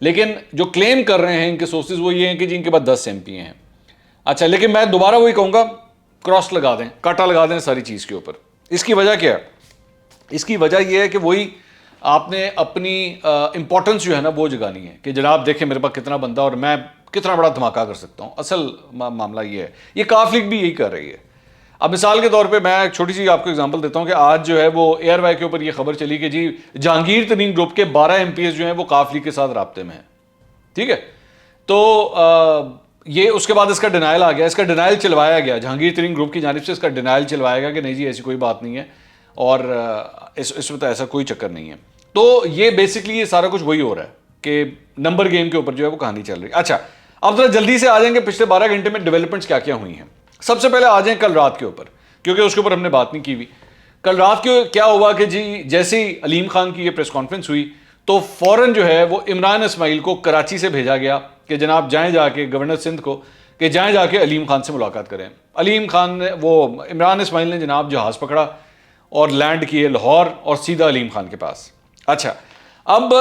لیکن جو کلیم کر رہے ہیں ان کے سورسز وہ یہ ہیں کہ جی ان کے بعد 10 ایم پی ہیں. اچھا لیکن میں دوبارہ وہی کہوں گا, کراس لگا دیں, کاٹا لگا دیں ساری چیز کے اوپر. اس کی وجہ کیا ہے؟ اس کی وجہ یہ ہے کہ وہی آپ نے اپنی امپورٹنس جو ہے نا وہ جگانی ہے کہ جناب دیکھیں میرے پاس کتنا بندہ اور میں کتنا بڑا دھماکہ کر سکتا ہوں. اصل معاملہ یہ ہے, یہ کاف لیگ بھی یہی کر رہی ہے. اب مثال کے طور پہ میں ایک چھوٹی سی آپ کو ایگزامپل دیتا ہوں کہ آج جو ہے وہ ایئر وائی کے اوپر یہ خبر چلی کہ جی جہانگیر ترین گروپ کے 12 ایم پی ایز جو ہیں وہ کاف لیگ کے ساتھ رابطے میں ہیں. ٹھیک ہے, تو یہ اس کے بعد اس کا ڈینائل آ گیا, اس کا ڈینائل چلوایا گیا جہانگیر ترین گروپ کی جانب سے, اس کا ڈینائل چلوایا گیا کہ نہیں جی ایسی کوئی بات نہیں ہے اور اس وقت ایسا کوئی چکر نہیں ہے. تو یہ بیسکلی یہ سارا کچھ وہی ہو رہا ہے کہ نمبر گیم کے اوپر جو ہے وہ کہانی چل رہی ہے. اچھا اب ذرا جلدی سے آ جائیں گے پچھلے 12 گھنٹے میں ڈیولپمنٹس کیا کیا ہوئی ہیں. سب سے پہلے آ جائیں کل رات کے اوپر, کیونکہ اس کے اوپر ہم نے بات نہیں کی ہوئی. کل رات کے کیا ہوا کہ جی جیسے ہی علیم خان کی یہ پریس کانفرنس ہوئی تو فوراً جو ہے وہ عمران اسماعیل کو کراچی سے بھیجا گیا کہ جناب جائیں جا کے گورنر سندھ کو کہ جائیں جا کے علیم خان سے ملاقات کریں. علیم خان نے عمران اسماعیل نے جناب جہاز پکڑا اور لینڈ کیے لاہور اور سیدھا علیم خان کے پاس. اچھا اب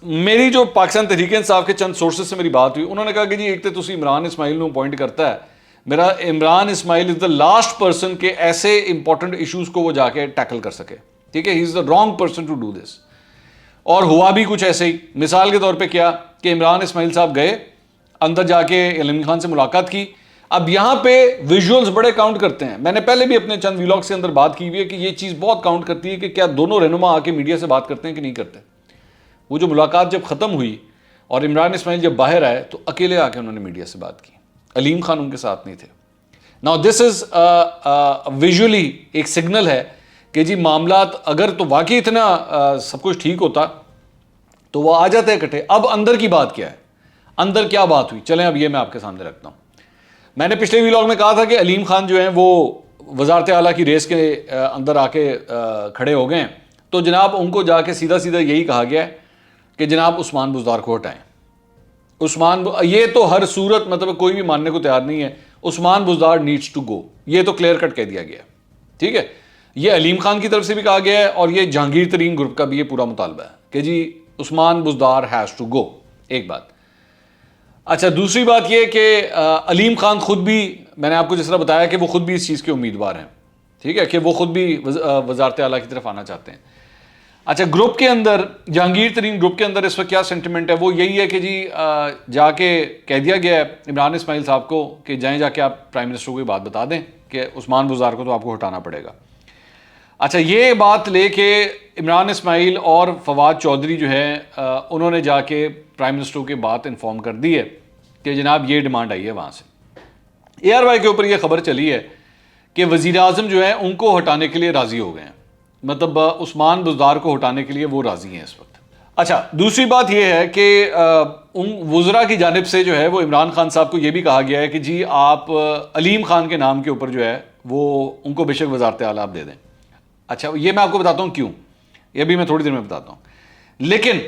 میری جو پاکستان تحریک انصاف کے چند سورسز سے میری بات ہوئی, انہوں نے کہا کہ جی ایک تو تسی عمران اسماعیل نو اپوائنٹ کرتا ہے, میرا عمران اسماعیل از دا لاسٹ پرسن کہ ایسے امپورٹنٹ ایشوز کو وہ جا کے ٹیکل کر سکے. ٹھیک ہے, he is the wrong person to do this. اور ہوا بھی کچھ ایسے ہی. مثال کے طور پہ کیا کہ عمران اسماعیل صاحب گئے اندر جا کے علیم خان سے ملاقات کی. اب یہاں پہ ویژولز بڑے کاؤنٹ کرتے ہیں. میں نے پہلے بھی اپنے چند ویلاگس کے اندر بات کی ہوئی ہے کہ یہ چیز بہت کاؤنٹ کرتی ہے کہ کیا دونوں رہنما آ کے میڈیا سے بات کرتے ہیں کہ نہیں کرتے. وہ جو ملاقات جب ختم ہوئی اور عمران اسماعیل جب باہر آئے تو اکیلے آ کے انہوں نے میڈیا سے بات کی, علیم خان ان کے ساتھ نہیں تھے. ناؤ دس از ویژولی ایک سگنل ہے کہ جی معاملات اگر تو واقعی اتنا سب کچھ ٹھیک ہوتا تو وہ آ جاتے اکٹھے. اب اندر کی بات کیا ہے, اندر کیا بات ہوئی, چلیں اب یہ میں آپ کے سامنے رکھتا ہوں. میں نے پچھلے ویلاگ میں کہا تھا کہ علیم خان جو ہیں وہ وزارت اعلیٰ کی ریس کے اندر آ کے کھڑے ہو گئے ہیں. تو جناب ان کو جا کے سیدھا سیدھا یہی کہا گیا ہے کہ جناب عثمان بزدار کو ہٹائیں. یہ تو ہر صورت مطلب کوئی بھی ماننے کو تیار نہیں ہے, Usman Buzdar needs to go, یہ تو کلیئر کٹ کہہ دیا گیا. ٹھیک ہے, یہ علیم خان کی طرف سے بھی کہا گیا ہے اور یہ جہانگیر ترین گروپ کا بھی یہ پورا مطالبہ ہے کہ جی Usman Buzdar has to go. ایک بات. اچھا دوسری بات یہ کہ علیم خان خود بھی, میں نے آپ کو جس طرح بتایا کہ وہ خود بھی اس چیز کے امیدوار ہیں. ٹھیک ہے, کہ وہ خود بھی وزارت اعلیٰ کی طرف آنا چاہتے ہیں. اچھا گروپ کے اندر, جہانگیر ترین گروپ کے اندر اس وقت کیا سینٹیمنٹ ہے, وہ یہی ہے کہ جی جا کے کہہ دیا گیا ہے عمران اسماعیل صاحب کو کہ جائیں جا کے آپ پرائم منسٹر کو یہ بات بتا دیں کہ عثمان بزدار کو تو آپ کو ہٹانا پڑے گا. اچھا یہ بات لے کے عمران اسماعیل اور فواد چودھری جو ہے انہوں نے جا کے پرائم منسٹر کی بات انفارم کر دی ہے کہ جناب یہ ڈیمانڈ آئی ہے وہاں سے. اے آر وائی کے اوپر یہ خبر چلی ہے کہ وزیر اعظم جو ہیں ان کو ہٹانے کے لیے راضی ہو گئے ہیں, مطلب عثمان بزدار کو ہٹانے کے لیے وہ راضی ہیں اس وقت. اچھا دوسری بات یہ ہے کہ ان وزراء کی جانب سے جو ہے وہ عمران خان صاحب کو یہ بھی کہا گیا ہے کہ جی آپ علیم خان کے نام کے اوپر جو ہے وہ ان کو بے شک وزارت اعلیٰ آپ دے دیں. اچھا یہ میں آپ کو بتاتا ہوں کیوں, یہ بھی میں تھوڑی دیر میں بتاتا ہوں. لیکن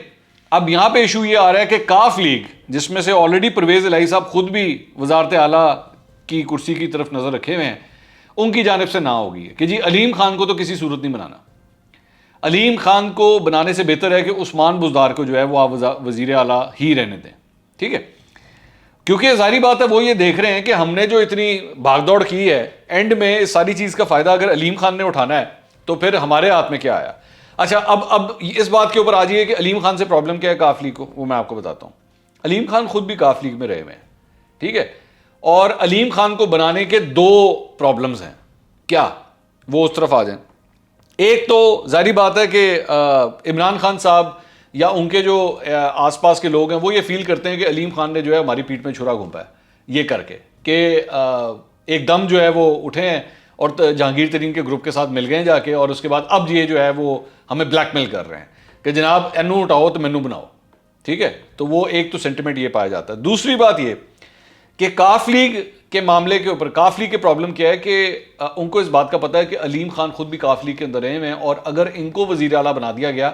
اب یہاں پہ ایشو یہ آ رہا ہے کہ کاف لیگ جس میں سے آلریڈی پرویز الہی صاحب خود بھی وزارت اعلیٰ کی کرسی کی طرف نظر رکھے ہوئے ہیں, ان کی جانب سے نہ ہوگی کہ جی علیم خان کو تو کسی صورت نہیں بنانا. علیم خان کو بنانے سے بہتر ہے کہ عثمان بزدار کو جو ہے وہ آپ وزیر اعلیٰ ہی رہنے دیں. ٹھیک ہے, کیونکہ ظاہری بات ہے وہ یہ دیکھ رہے ہیں کہ ہم نے جو اتنی بھاگ دوڑ کی ہے اینڈ میں اس ساری چیز کا فائدہ اگر علیم خان نے اٹھانا ہے تو پھر ہمارے ہاتھ میں کیا آیا. اچھا اب اس بات کے اوپر آ جائیے کہ علیم خان سے پرابلم کیا ہے کاف لیگ کو, وہ میں آپ کو بتاتا ہوں. علیم خان خود بھی کاف لیگ میں رہے ہوئے ہیں. ٹھیک ہے, اور علیم خان کو بنانے کے 2 پرابلمز ہیں. کیا وہ اس طرف آ جائیں. ایک تو ظاہری بات ہے کہ عمران خان صاحب یا ان کے جو آس پاس کے لوگ ہیں وہ یہ فیل کرتے ہیں کہ علیم خان نے جو ہے ہماری پیٹھ میں چھرا گھونپا ہے یہ کر کے کہ ایک دم جو ہے وہ اٹھے ہیں اور جہانگیر ترین کے گروپ کے ساتھ مل گئے جا کے, اور اس کے بعد اب یہ جو ہے وہ ہمیں بلیک میل کر رہے ہیں کہ جناب اینو اٹھاؤ تو مینو بناؤ. ٹھیک ہے, تو وہ ایک تو سینٹیمنٹ یہ پایا جاتا ہے. دوسری بات یہ کہ کاف لیگ کے معاملے کے اوپر, کاف لیگ کے پرابلم کیا ہے کہ ان کو اس بات کا پتہ ہے کہ علیم خان خود بھی کاف لیگ کے اندر رہے ہیں اور اگر ان کو وزیر اعلیٰ بنا دیا گیا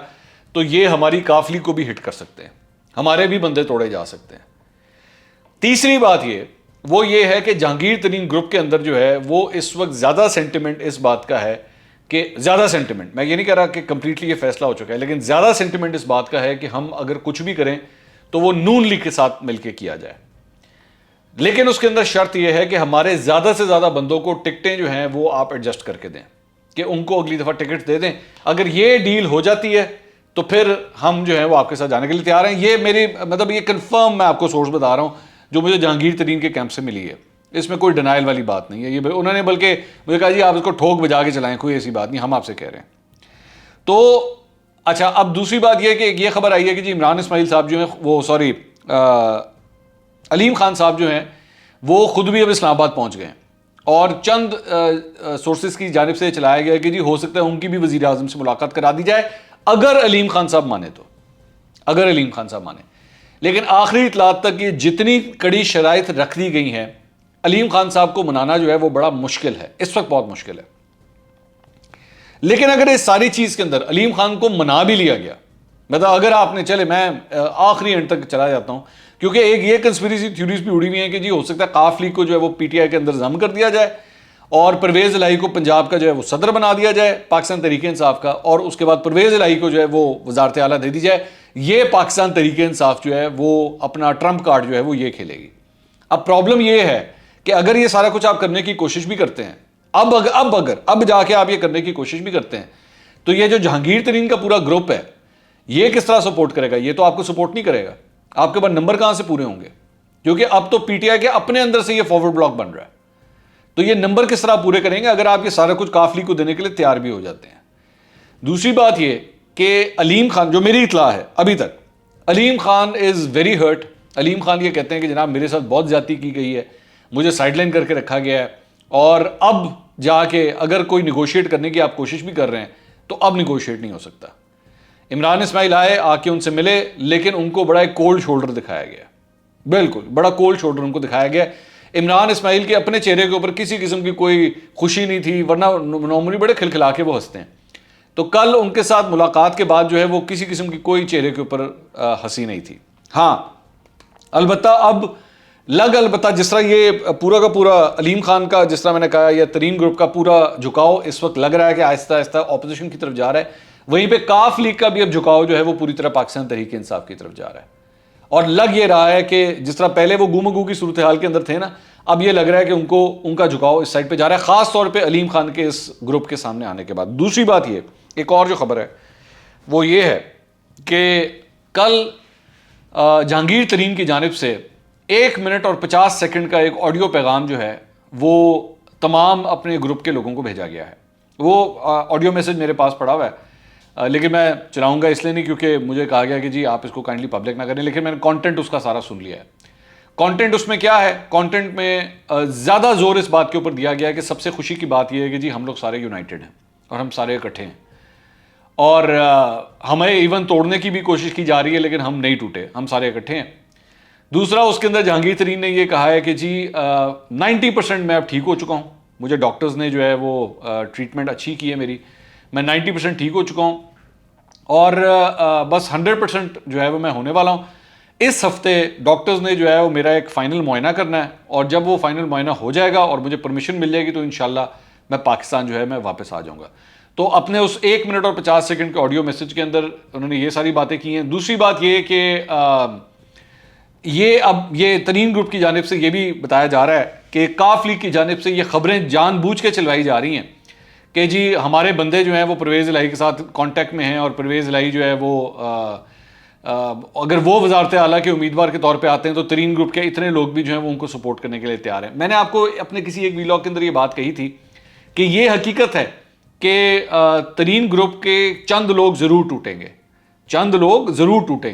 تو یہ ہماری کاف لیگ کو بھی ہٹ کر سکتے ہیں, ہمارے بھی بندے توڑے جا سکتے ہیں. تیسری بات وہ یہ ہے کہ جہانگیر ترین گروپ کے اندر جو ہے وہ اس وقت زیادہ سینٹیمنٹ اس بات کا ہے کہ زیادہ سینٹیمنٹ, میں یہ نہیں کہہ رہا کہ کمپلیٹلی یہ فیصلہ ہو چکا ہے, لیکن زیادہ سینٹیمنٹ اس بات کا ہے کہ ہم اگر کچھ بھی کریں تو وہ نون لیگ کے ساتھ مل کے کیا جائے. لیکن اس کے اندر شرط یہ ہے کہ ہمارے زیادہ سے زیادہ بندوں کو ٹکٹیں جو ہیں وہ آپ ایڈجسٹ کر کے دیں کہ ان کو اگلی دفعہ ٹکٹ دے دیں. اگر یہ ڈیل ہو جاتی ہے تو پھر ہم جو ہے وہ آپ کے ساتھ جانے کے لیے تیار ہیں. یہ میری مطلب یہ کنفرم میں آپ کو سورس بتا رہا ہوں جو مجھے جہانگیر ترین کے کیمپ سے ملی ہے. اس میں کوئی ڈینائل والی بات نہیں ہے. یہ انہوں نے بلکہ مجھے کہا جی آپ اس کو ٹھوک بجا کے چلائیں, کوئی ایسی بات نہیں, ہم آپ سے کہہ رہے ہیں. تو اچھا, اب دوسری بات یہ ہے کہ یہ خبر آئی ہے کہ جی عمران اسماعیل صاحب جو ہیں وہ علیم خان صاحب جو ہیں وہ خود بھی اب اسلام آباد پہنچ گئے ہیں, اور چند سورسز کی جانب سے چلایا گیا کہ جی ہو سکتا ہے ان کی بھی وزیر اعظم سے ملاقات کرا دی جائے اگر علیم خان صاحب مانے تو, اگر علیم خان صاحب مانے. لیکن آخری اطلاعات تک یہ جتنی کڑی شرائط رکھ دی گئی ہیں, علیم خان صاحب کو منانا جو ہے وہ بڑا مشکل ہے, اس وقت بہت مشکل ہے. لیکن اگر اس ساری چیز کے اندر علیم خان کو منا بھی لیا گیا, مطلب اگر آپ نے, چلے میں آخری اینڈ تک چلا جاتا ہوں کیونکہ ایک یہ کنسپیریسی تھیوریز بھی اڑی ہوئی ہیں کہ جی ہو سکتا ہے قاف لیگ کو جو ہے وہ پی ٹی آئی کے اندر ضم کر دیا جائے اور پرویز الہی کو پنجاب کا جو ہے وہ صدر بنا دیا جائے پاکستان تحریک انصاف کا, اور اس کے بعد پرویز الہی کو جو ہے وہ وزارت اعلیٰ دے دی جائے. یہ پاکستان تحریک انصاف جو ہے وہ اپنا ٹرمپ کارڈ جو ہے وہ یہ کھیلے گی. اب پرابلم یہ ہے کہ اگر یہ سارا کچھ آپ کرنے کی کوشش بھی کرتے ہیں, اب جا کے آپ یہ کرنے کی کوشش بھی کرتے ہیں, تو یہ جو جہانگیر ترین کا پورا گروپ ہے یہ کس طرح سپورٹ کرے گا؟ یہ تو آپ کو سپورٹ نہیں کرے گا. آپ کے پاس نمبر کہاں سے پورے ہوں گے؟ کیونکہ اب تو پی ٹی آئی کے اپنے اندر سے یہ فارورڈ بلاک بن رہا ہے, تو یہ نمبر کس طرح پورے کریں گے اگر آپ یہ سارا کچھ قاف لیگ کو دینے کے لیے تیار بھی ہو جاتے ہیں؟ دوسری بات یہ کہ علیم خان, جو میری اطلاع ہے ابھی تک, علیم خان از ویری ہرٹ. علیم خان یہ کہتے ہیں کہ جناب میرے ساتھ بہت زیادتی کی گئی ہے, مجھے سائڈ لائن کر کے رکھا گیا ہے, اور اب جا کے اگر کوئی نیگوشیٹ کرنے کی آپ کوشش بھی کر رہے ہیں تو اب نیگوشیٹ نہیں ہو سکتا. عمران اسماعیل آئے, آ کے ان سے ملے, لیکن ان کو بڑا ایک کولڈ شولڈر دکھایا گیا, بالکل بڑا کولڈ شولڈر ان کو دکھایا گیا. عمران اسماعیل کے اپنے چہرے کے اوپر کسی قسم کی کوئی خوشی نہیں تھی, ورنہ نارملی بڑے کھلکھلا کے وہ ہنستے ہیں. تو کل ان کے ساتھ ملاقات کے بعد جو ہے وہ کسی قسم کی کوئی چہرے کے اوپر ہنسی نہیں تھی. ہاں البتہ اب البتہ جس طرح یہ پورا کا پورا علیم خان کا, جس طرح میں نے کہا, یا ترین گروپ کا پورا جھکاؤ اس وقت لگ رہا ہے کہ آہستہ آہستہ اپوزیشن کی طرف جا رہا ہے, وہیں پہ قاف لیگ کا بھی اب جھکاؤ جو ہے وہ پوری طرح پاکستان تحریک انصاف کی طرف جا رہا ہے. اور لگ یہ رہا ہے کہ جس طرح پہلے وہ گو کی صورتحال کے اندر تھے نا, اب یہ لگ رہا ہے کہ ان کا جھکاؤ اس سائڈ پہ جا رہا ہے, خاص طور پہ علیم خان کے اس گروپ کے سامنے آنے کے بعد. دوسری بات یہ, ایک اور جو خبر ہے وہ یہ ہے کہ کل جہانگیر ترین کی جانب سے 1 منٹ اور 50 سیکنڈ کا ایک آڈیو پیغام جو ہے وہ تمام اپنے گروپ کے لوگوں کو بھیجا گیا ہے. وہ آڈیو میسج میرے پاس پڑا ہوا ہے, لیکن میں چلاؤں گا اس لیے نہیں کیونکہ مجھے کہا گیا کہ جی آپ اس کو کائنڈلی پبلک نہ کریں, لیکن میں نے کانٹینٹ اس کا سارا سن لیا ہے. کانٹینٹ اس میں کیا ہے؟ کانٹینٹ میں زیادہ زور اس بات کے اوپر دیا گیا ہے کہ سب سے خوشی کی بات یہ ہے کہ جی ہم لوگ سارے یونائٹڈ ہیں اور ہم سارے اکٹھے ہیں, اور ہمیں ایون توڑنے کی بھی کوشش کی جا رہی ہے لیکن ہم نہیں ٹوٹے, ہم سارے اکٹھے ہیں. دوسرا اس کے اندر جہانگیر ترین نے یہ کہا ہے کہ جی 90% میں اب ٹھیک ہو چکا ہوں, مجھے ڈاکٹرز نے جو ہے وہ ٹریٹمنٹ اچھی کی ہے میری, میں 90% ٹھیک ہو چکا ہوں, اور بس 100% جو ہے وہ میں ہونے والا ہوں. اس ہفتے ڈاکٹرز نے جو ہے وہ میرا ایک فائنل معائنہ کرنا ہے, اور جب وہ فائنل معائنہ ہو جائے گا اور مجھے پرمیشن مل جائے گی تو انشاءاللہ میں پاکستان جو ہے میں واپس آ جاؤں گا. تو اپنے اس 1 منٹ اور 50 سیکنڈ کے آڈیو میسج کے اندر انہوں نے یہ ساری باتیں کی ہیں. دوسری بات یہ کہ یہ ترین گروپ کی جانب سے یہ بھی بتایا جا رہا ہے کہ قاف لیگ کی جانب سے یہ خبریں جان بوجھ کے چلوائی جا رہی ہیں کہ جی ہمارے بندے جو ہیں وہ پرویز الہی کے ساتھ کانٹیکٹ میں ہیں, اور پرویز الہی جو ہے وہ اگر وہ وزارت اعلیٰ کے امیدوار کے طور پہ آتے ہیں تو ترین گروپ کے اتنے لوگ بھی جو ہیں وہ ان کو سپورٹ کرنے کے لیے تیار ہیں. میں نے آپ کو اپنے کسی ایک ویلاگ کے اندر یہ بات کہی تھی کہ یہ حقیقت ہے کہ ترین گروپ کے چند لوگ ضرور ٹوٹیں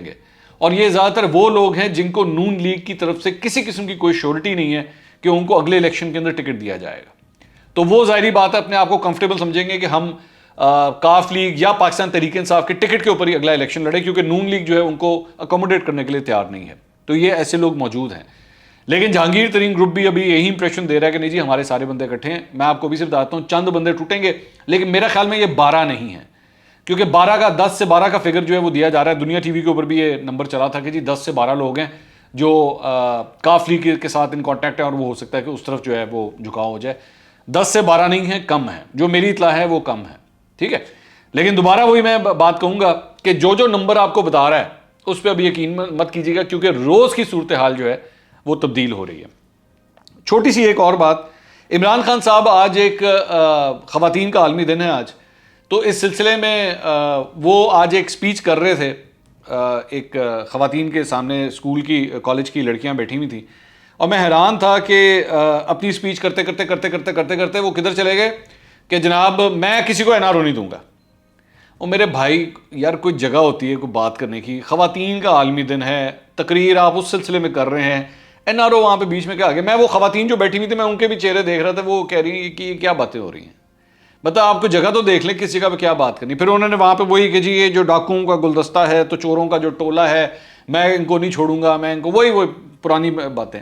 گے, اور یہ زیادہ تر وہ لوگ ہیں جن کو نون لیگ کی طرف سے کسی قسم کی کوئی شیورٹی نہیں ہے کہ ان کو اگلے الیکشن کے اندر ٹکٹ دیا جائے گا. تو وہ ظاہری بات ہے اپنے آپ کو کمفرٹیبل سمجھیں گے کہ ہم قاف لیگ یا پاکستان تحریک انصاف کے ٹکٹ کے اوپر ہی اگلا الیکشن لڑے, کیونکہ نون لیگ جو ہے ان کو اکوموڈیٹ کرنے کے لیے تیار نہیں ہے. تو یہ ایسے لوگ موجود ہیں. لیکن جہانگیر ترین گروپ بھی ابھی یہی امپریشن دے رہا ہے کہ نہیں جی ہمارے سارے بندے اکٹھے ہیں. میں آپ کو بھی صرف بتاتا ہوں چند بندے ٹوٹیں گے, لیکن میرا خیال میں یہ 12 نہیں ہیں, کیونکہ 10 سے 12 کا فگر جو ہے وہ دیا جا رہا ہے. دنیا ٹی وی کے اوپر بھی یہ نمبر چلا تھا کہ جی 10 سے 12 لوگ ہیں جو قاف لیگ کے ساتھ ان کانٹیکٹ ہیں, اور وہ ہو سکتا ہے کہ اس طرف جو ہے وہ جھکاؤ ہو جائے. 10 سے 12 نہیں ہیں, کم ہیں, جو میری اطلاع ہے وہ کم ہے. ٹھیک ہے, لیکن دوبارہ وہی میں بات کہوں گا کہ جو نمبر آپ کو بتا رہا ہے اس پہ ابھی یقین مت کیجیے گا، کیونکہ روز کی صورتحال جو ہے وہ تبدیل ہو رہی ہے۔ چھوٹی سی ایک اور بات، عمران خان صاحب آج ایک خواتین کا عالمی دن ہے آج، تو اس سلسلے میں وہ آج ایک سپیچ کر رہے تھے ایک خواتین کے سامنے، اسکول کی کالج کی لڑکیاں بیٹھی ہوئی تھیں، اور میں حیران تھا کہ اپنی سپیچ کرتے کرتے وہ کدھر چلے گئے کہ جناب میں کسی کو NRO نہیں دوں گا۔ اور میرے بھائی یار کوئی جگہ ہوتی ہے کوئی بات کرنے کی، خواتین کا عالمی دن ہے، تقریر آپ اس سلسلے میں کر رہے ہیں، NRO وہاں پہ بیچ میں کیا آگے؟ میں وہ خواتین جو بیٹھی ہوئی تھی میں ان کے بھی چہرے دیکھ رہا تھا، وہ کہہ رہی ہیں کہ یہ کیا باتیں ہو رہی ہیں، مطلب آپ کو جگہ تو دیکھ لیں کس جگہ پہ کیا بات کرنی۔ پھر انہوں نے وہاں پہ وہی کہ جی یہ جو ڈاکوؤں کا گلدستہ ہے تو چوروں کا جو ٹولہ ہے میں ان کو نہیں چھوڑوں گا، میں ان کو وہی پرانی باتیں،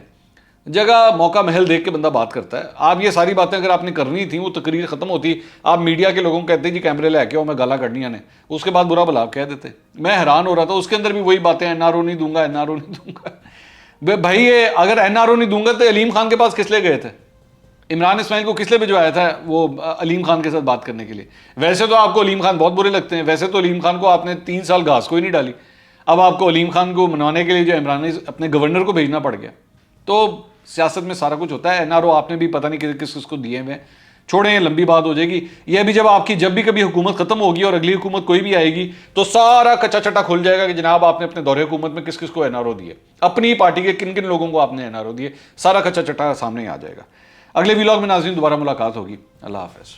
جگہ موقع محل دیکھ کے بندہ بات کرتا ہے۔ آپ یہ ساری باتیں اگر آپ نے کرنی تھیں، وہ تقریر ختم ہوتی، آپ میڈیا کے لوگوں کو کہتے جی کیمرے لے کے آؤ میں گالا کڑنی نے، اس کے بعد برا بھلا آپ کہہ دیتے۔ میں حیران ہو رہا تھا، اس کے اندر بھی وہی باتیں NRO نہیں دوں گا، NRO نہیں دوں گا۔ بھائی یہ اگر NRO نہیں دوں گا تو علیم خان کے پاس کس لیے گئے تھے؟ عمران اسماعیل کو کس لیے بھجوایا تھا وہ علیم خان کے ساتھ بات کرنے کے لیے؟ ویسے تو آپ کو علیم خان بہت برے لگتے ہیں، ویسے تو علیم خان کو آپ نے 3 سال گھاس کوئی نہیں ڈالی، اب آپ کو علیم خان کو منوانے کے لیے جو عمران اپنے گورنر کو بھیجنا پڑ گیا۔ تو سیاست میں سارا کچھ ہوتا ہے۔ NRO آپ نے بھی پتہ نہیں کس کس کو دیے ہوئے، چھوڑیں یہ لمبی بات ہو جائے گی۔ یہ بھی جب آپ کی جب بھی کبھی حکومت ختم ہوگی اور اگلی حکومت کوئی بھی آئے گی تو سارا کچا چٹا کھل جائے گا کہ جناب آپ نے اپنے دور حکومت میں کس کس کو NRO دیے، اپنی پارٹی کے کن کن لوگوں کو آپ نے NRO دیے، سارا کچا چٹا سامنے آ جائے گا۔ اگلے ویلاگ میں ناظرین دوبارہ ملاقات ہوگی۔ اللہ حافظ۔